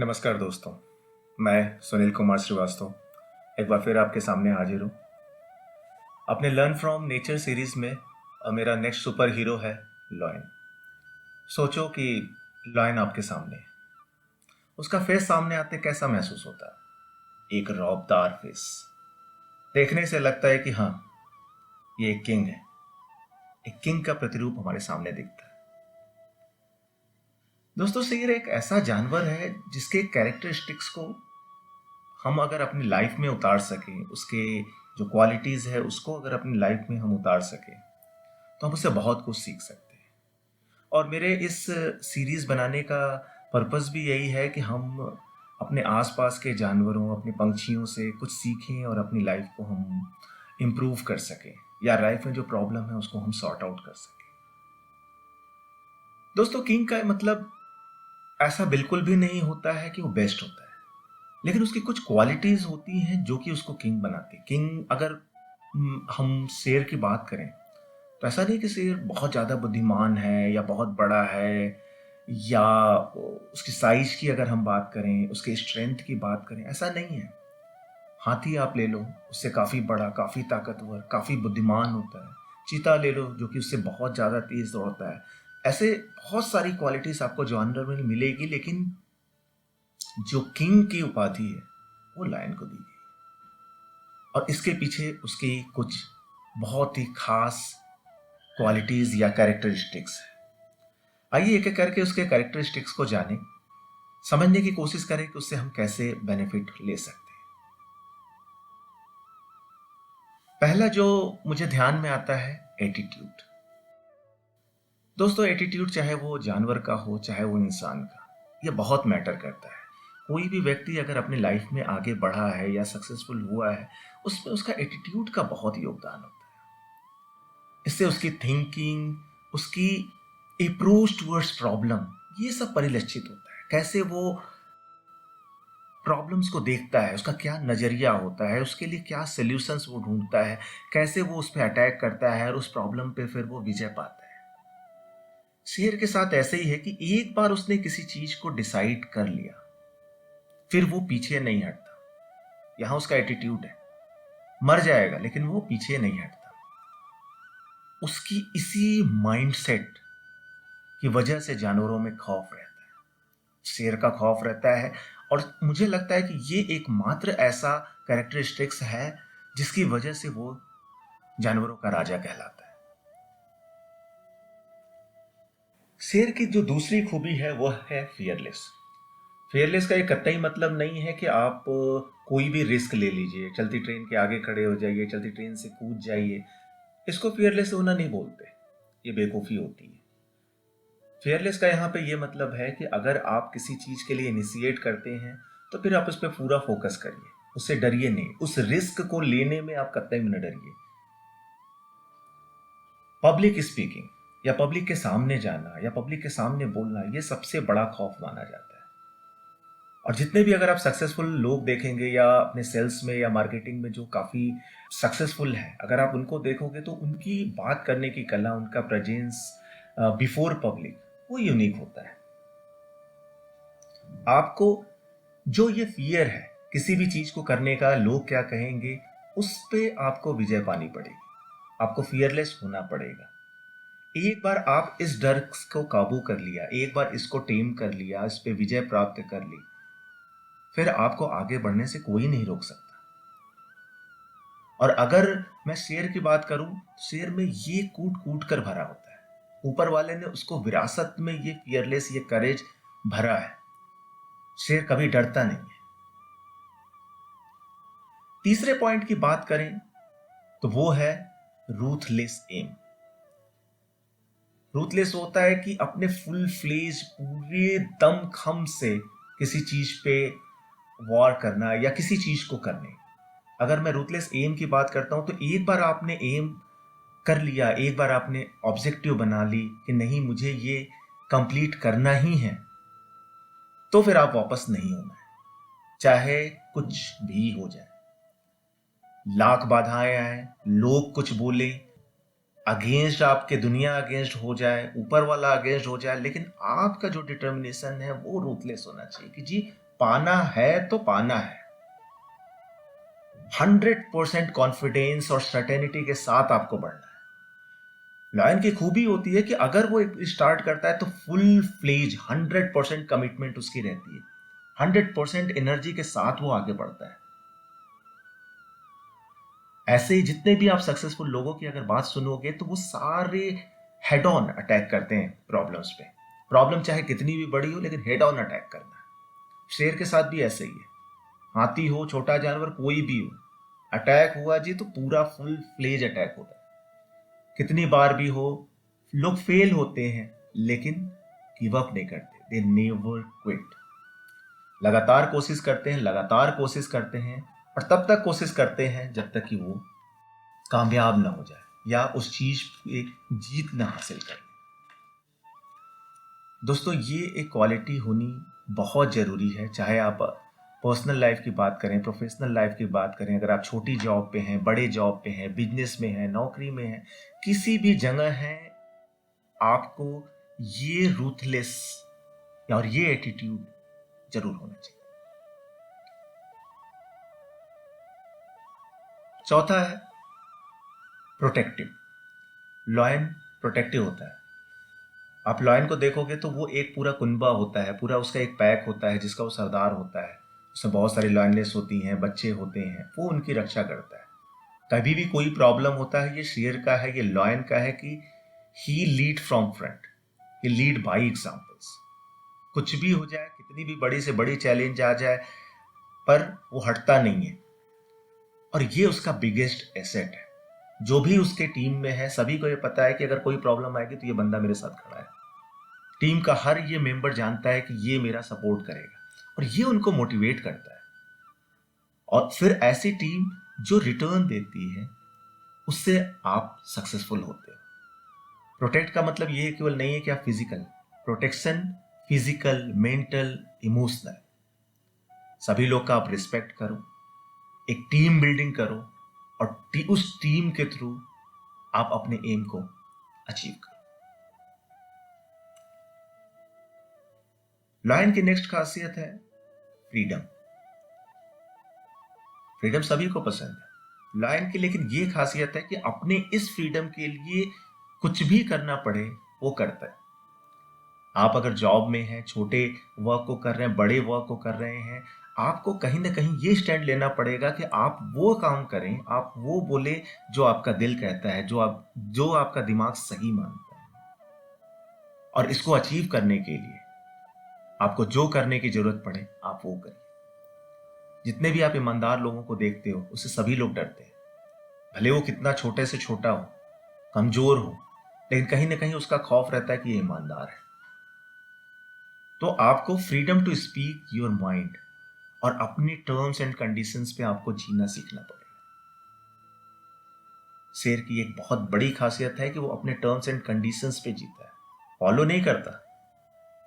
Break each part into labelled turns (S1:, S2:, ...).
S1: नमस्कार दोस्तों। मैं सुनील कुमार श्रीवास्तव एक बार फिर आपके सामने हाजिर हूँ। अपने लर्न फ्रॉम नेचर सीरीज में मेरा नेक्स्ट सुपर हीरो है लॉयन। सोचो कि लॉयन आपके सामने है। उसका फेस सामने आते कैसा महसूस होता है? एक रौबदार फेस। देखने से लगता है कि हाँ, ये एक किंग है। एक किंग का प्रतिरूप हमारे सामने दिखता है। दोस्तों, शेर एक ऐसा जानवर है जिसके कैरेक्टरिस्टिक्स को हम अगर अपनी लाइफ में उतार सकें, उसके जो क्वालिटीज़ है उसको अगर अपनी लाइफ में हम उतार सकें तो हम उससे बहुत कुछ सीख सकते हैं। और मेरे इस सीरीज़ बनाने का पर्पस भी यही है कि हम अपने आसपास के जानवरों, अपने पंछियों से कुछ सीखें और अपनी लाइफ को हम इम्प्रूव कर सकें, या लाइफ में जो प्रॉब्लम है उसको हम सॉर्ट आउट कर सकें। दोस्तों, किंग का मतलब ऐसा बिल्कुल भी नहीं होता है कि वो बेस्ट होता है, लेकिन उसकी कुछ क्वालिटीज होती हैं जो कि उसको किंग बनाती है। किंग अगर हम शेर की बात करें तो ऐसा नहीं कि शेर बहुत ज़्यादा बुद्धिमान है या बहुत बड़ा है, या उसकी साइज की अगर हम बात करें, उसके स्ट्रेंथ की बात करें, ऐसा नहीं है। हाथी आप ले लो, उससे काफ़ी बड़ा, काफ़ी ताकतवर, काफ़ी बुद्धिमान होता है। चीता ले लो जो कि उससे बहुत ज़्यादा तेज दौड़ता है। ऐसे बहुत सारी क्वालिटीज आपको जानवर में मिलेगी, लेकिन जो किंग की उपाधि है वो लायन को दी गई। और इसके पीछे उसकी कुछ बहुत ही खास क्वालिटीज या कैरेक्टरिस्टिक्स है। आइए एक एक करके उसके कैरेक्टरिस्टिक्स को जानें, समझने की कोशिश करें कि उससे हम कैसे बेनिफिट ले सकते हैं। पहला जो मुझे ध्यान में आता है, एटीट्यूड। दोस्तों, एटीट्यूड चाहे वो जानवर का हो चाहे वो इंसान का, ये बहुत मैटर करता है। कोई भी व्यक्ति अगर अपनी लाइफ में आगे बढ़ा है या सक्सेसफुल हुआ है, उसमें उसका एटीट्यूड का बहुत योगदान होता है। इससे उसकी थिंकिंग, उसकी अप्रोच टुवर्ड्स प्रॉब्लम, ये सब परिलक्षित होता है। कैसे वो प्रॉब्लम्स को देखता है, उसका क्या नज़रिया होता है, उसके लिए क्या सॉल्यूशंस वो ढूंढता है, कैसे वो उस पर अटैक करता है और उस प्रॉब्लम पे फिर वो विजय पाता है। शेर के साथ ऐसे ही है कि एक बार उसने किसी चीज को डिसाइड कर लिया, फिर वो पीछे नहीं हटता। यहां उसका एटीट्यूड है, मर जाएगा लेकिन वो पीछे नहीं हटता। उसकी इसी माइंडसेट की वजह से जानवरों में खौफ रहता है, शेर का खौफ रहता है। और मुझे लगता है कि ये एकमात्र ऐसा कैरेक्टरिस्टिक्स है जिसकी वजह से वो जानवरों का राजा कहलाता है। शेर की जो दूसरी खूबी है वो है फियरलेस। फेयरलेस का ये कतई मतलब नहीं है कि आप कोई भी रिस्क ले लीजिए, चलती ट्रेन के आगे खड़े हो जाइए, चलती ट्रेन से कूद जाइए। इसको फियरलेस होना नहीं बोलते, ये बेवकूफ़ी होती है। फेयरलेस का यहाँ पे ये मतलब है कि अगर आप किसी चीज़ के लिए इनिशिएट करते हैं तो फिर आप उस पर पूरा फोकस करिए, उससे डरिए नहीं। उस रिस्क को लेने में आप कतई भी न डरिए। पब्लिक स्पीकिंग या पब्लिक के सामने जाना या पब्लिक के सामने बोलना, ये सबसे बड़ा खौफ माना जाता है। और जितने भी अगर आप सक्सेसफुल लोग देखेंगे या अपने सेल्स में या मार्केटिंग में जो काफ़ी सक्सेसफुल है, अगर आप उनको देखोगे तो उनकी बात करने की कला, उनका प्रेजेंस बिफोर पब्लिक, वो यूनिक होता है। आपको जो ये फियर है किसी भी चीज़ को करने का, लोग क्या कहेंगे, उस पे आपको विजय पानी पड़ेगी। आपको फियरलेस होना पड़ेगा। एक बार आप इस डर को काबू कर लिया, एक बार इसको टेम कर लिया, इस पे विजय प्राप्त कर ली, फिर आपको आगे बढ़ने से कोई नहीं रोक सकता। और अगर मैं शेर की बात करूं, शेर में ये कूट कूट कर भरा होता है। ऊपर वाले ने उसको विरासत में ये फियरलेस, ये करेज भरा है। शेर कभी डरता नहीं है। तीसरे पॉइंट की बात करें तो वो है रूथलेस एम। रूथलेस होता है कि अपने फुल फ्लेज, पूरे दम खम से किसी चीज पे वॉर करना या किसी चीज को करने। अगर मैं रूथलेस एम की बात करता हूं तो एक बार आपने एम कर लिया, एक बार आपने ऑब्जेक्टिव बना ली कि नहीं, मुझे ये कंप्लीट करना ही है, तो फिर आप वापस नहीं होना है, चाहे कुछ भी हो जाए। लाख बाधाएं आए, लोग कुछ बोले, अगेंस्ट आपके दुनिया अगेंस्ट हो जाए, ऊपर वाला अगेंस्ट हो जाए, लेकिन आपका जो डिटर्मिनेशन है वो रूथलेस होना चाहिए कि जी पाना है तो पाना है। 100% कॉन्फिडेंस और सर्टेनिटी के साथ आपको बढ़ना है। लायन की खूबी होती है कि अगर वो स्टार्ट करता है तो फुल फ्लेज 100% कमिटमेंट उसकी रहती है, 100% एनर्जी के साथ वो आगे बढ़ता है। ऐसे ही जितने भी आप सक्सेसफुल लोगों की अगर बात सुनोगे तो वो सारे हेड ऑन अटैक करते हैं प्रॉब्लम्स पे। प्रॉब्लम चाहे कितनी भी बड़ी हो, लेकिन हेड ऑन अटैक करना है। शेर के साथ भी ऐसे ही है, हाथी हो, छोटा जानवर, कोई भी हो, अटैक हुआ जी तो पूरा फुल फ्लेज अटैक होता है। कितनी बार भी हो, लोग फेल होते हैं लेकिन गिव अप नहीं करते, दे नेवर क्विट। लगातार कोशिश करते हैं, लगातार कोशिश करते हैं, और तब तक कोशिश करते हैं जब तक कि वो कामयाब ना हो जाए या उस चीज पे जीत ना हासिल कर ले। दोस्तों, ये एक क्वालिटी होनी बहुत जरूरी है, चाहे आप पर्सनल लाइफ की बात करें, प्रोफेशनल लाइफ की बात करें, अगर आप छोटी जॉब पे हैं, बड़े जॉब पे हैं, बिजनेस में हैं, नौकरी में हैं, किसी भी जगह हैं, आपको ये रूथलेस और ये एटीट्यूड जरूर होना चाहिए। चौथा है प्रोटेक्टिव। लॉयन प्रोटेक्टिव होता है। आप लॉयन को देखोगे तो वो एक पूरा कुनबा होता है, पूरा उसका एक पैक होता है जिसका वो सरदार होता है। उसमें बहुत सारी लॉयनलेस होती हैं, बच्चे होते हैं, वो उनकी रक्षा करता है। कभी भी कोई प्रॉब्लम होता है, ये शेर का है, ये लॉयन का है कि he lead from front, he lead by examples. कुछ भी हो जाए, कितनी भी बड़ी से बड़ी चैलेंज आ जाए, पर वो हटता नहीं है। और ये उसका बिगेस्ट एसेट है। जो भी उसके टीम में है, सभी को ये पता है कि अगर कोई प्रॉब्लम आएगी तो ये बंदा मेरे साथ खड़ा है। टीम का हर ये मेंबर जानता है कि ये मेरा सपोर्ट करेगा, और ये उनको मोटिवेट करता है। और फिर ऐसी टीम जो रिटर्न देती है, उससे आप सक्सेसफुल होते हो। प्रोटेक्ट का मतलब ये केवल नहीं है कि आप physical, protection physical, mental, emotional, सभी लोग का आप रिस्पेक्ट करो, एक टीम बिल्डिंग करो, और उस टीम के थ्रू आप अपने एम को अचीव करो। लायन की नेक्स्ट खासियत है फ्रीडम। फ्रीडम सभी को पसंद है लायन की, लेकिन ये खासियत है कि अपने इस फ्रीडम के लिए कुछ भी करना पड़े वो करता है। आप अगर जॉब में हैं, छोटे वर्क को कर रहे हैं, बड़े वर्क को कर रहे हैं, आपको कहीं ना कहीं ये स्टैंड लेना पड़ेगा कि आप वो काम करें, आप वो बोले जो आपका दिल कहता है, जो आपका दिमाग सही मानता है। और इसको अचीव करने के लिए आपको जो करने की जरूरत पड़े आप वो करिए। जितने भी आप ईमानदार लोगों को देखते हो, उससे सभी लोग डरते हैं। भले वो कितना छोटे से छोटा हो, कमजोर हो, लेकिन कहीं ना कहीं उसका खौफ रहता है कि ये ईमानदार है। तो आपको freedom to speak your mind और अपने टर्म्स एंड कंडीशंस पे आपको जीना सीखना पड़ेगा। शेर की एक बहुत बड़ी खासियत है कि वो अपने टर्म्स एंड कंडीशंस पे जीता है, फॉलो नहीं करता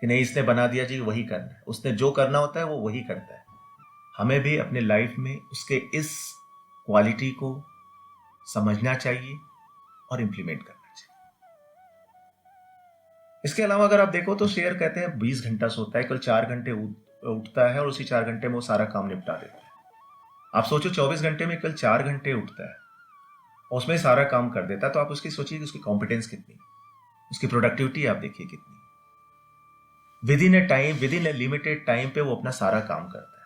S1: कि नहीं इसने बना दिया जी वही करना है, उसने जो करना होता है वो वही करता है। हमें भी अपने लाइफ में उसके इस क्वालिटी को समझना चाहिए और इंप्लीमेंट करना चाहिए। इसके अलावा अगर आप देखो तो शेर कहते हैं 20 घंटा सोता है, केवल 4 घंटे उठता है, और उसी 4 घंटे में वो सारा काम निपटा देता है। आप सोचो 24 घंटे में केवल 4 घंटे उठता है और उसमें सारा काम कर देता है, तो आप उसकी सोचिए कि उसकी कॉम्पिटेंस कितनी, उसकी प्रोडक्टिविटी आप देखिए कितनी। With in A time, with in A limited time पे वो अपना सारा काम करता है।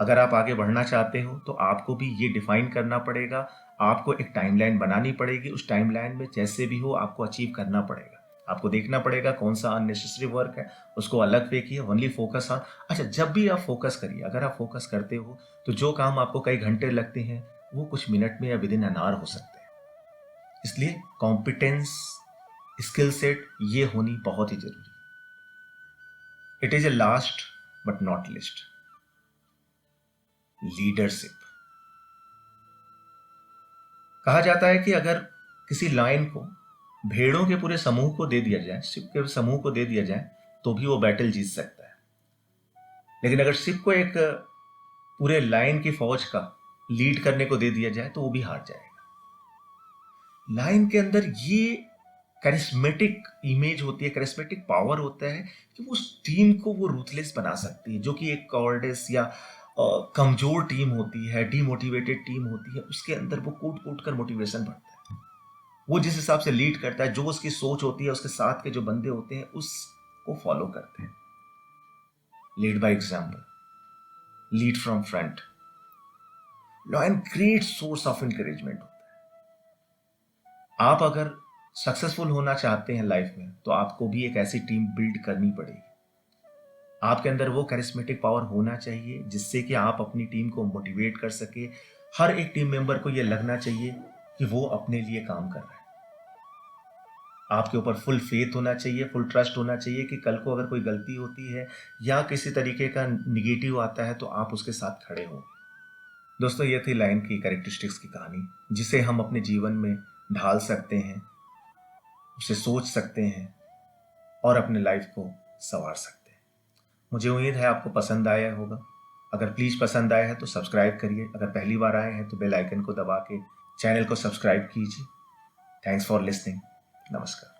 S1: अगर आप आगे बढ़ना चाहते हो तो आपको भी ये डिफाइन करना पड़ेगा, आपको एक टाइमलाइन बनानी पड़ेगी, उस टाइमलाइन में जैसे भी हो आपको अचीव करना पड़ेगा। आपको देखना पड़ेगा कौन सा अननेसेसरी वर्क है, उसको अलग फेंकिए, ओनली फोकस ऑन। अच्छा, जब भी आप फोकस करिए, अगर आप फोकस करते हो तो जो काम आपको कई घंटे लगते हैं वो कुछ मिनट में या विद इन एन आवर हो सकते हैं। इसलिए कॉम्पिटेंस, स्किल सेट ये होनी बहुत ही जरूरी है। It is a last but not list, leadership. कहा जाता है कि अगर किसी लायन को भेड़ों के पूरे समूह को दे दिया जाए, शिप के समूह को दे दिया जाए, तो भी वो बैटल जीत सकता है। लेकिन अगर शिप को एक पूरे लायन की फौज का लीड करने को दे दिया जाए तो वो भी हार जाएगा। लायन के अंदर ये करिस्मेटिक इमेज होती है, करिस्मेटिक पावर होता है कि वो उस टीम को वो रूथलेस बना सकती है, जो कि एक कॉवर्डिस या कमजोर टीम होती है, डीमोटिवेटेड टीम होती है, उसके अंदर वो कूट कूट कर मोटिवेशन बढ़ता है। वो जिस हिसाब से लीड करता है, जो उसकी सोच होती है, उसके साथ के जो बंदे होते हैं उसको फॉलो करते हैं। Lead by example, lead from front, lion great source of encouragement होता है। आप अगर सक्सेसफुल होना चाहते हैं लाइफ में, तो आपको भी एक ऐसी टीम बिल्ड करनी पड़ेगी। आपके अंदर वो कैरिस्मेटिक पावर होना चाहिए जिससे कि आप अपनी टीम को मोटिवेट कर सके। हर एक टीम मेंबर को ये लगना चाहिए कि वो अपने लिए काम कर रहा है। आपके ऊपर फुल फेथ होना चाहिए, फुल ट्रस्ट होना चाहिए कि कल को अगर कोई गलती होती है या किसी तरीके का निगेटिव आता है तो आप उसके साथ खड़े हो। दोस्तों, ये थी लायन की कैरेक्टरिस्टिक्स की कहानी, जिसे हम अपने जीवन में ढाल सकते हैं, उसे सोच सकते हैं और अपने लाइफ को संवार सकते हैं। मुझे उम्मीद है आपको पसंद आया होगा। अगर प्लीज़ पसंद आया है तो सब्सक्राइब करिए। अगर पहली बार आए हैं तो बेल आइकन को दबा के चैनल को सब्सक्राइब कीजिए। Thanks for listening. नमस्कार।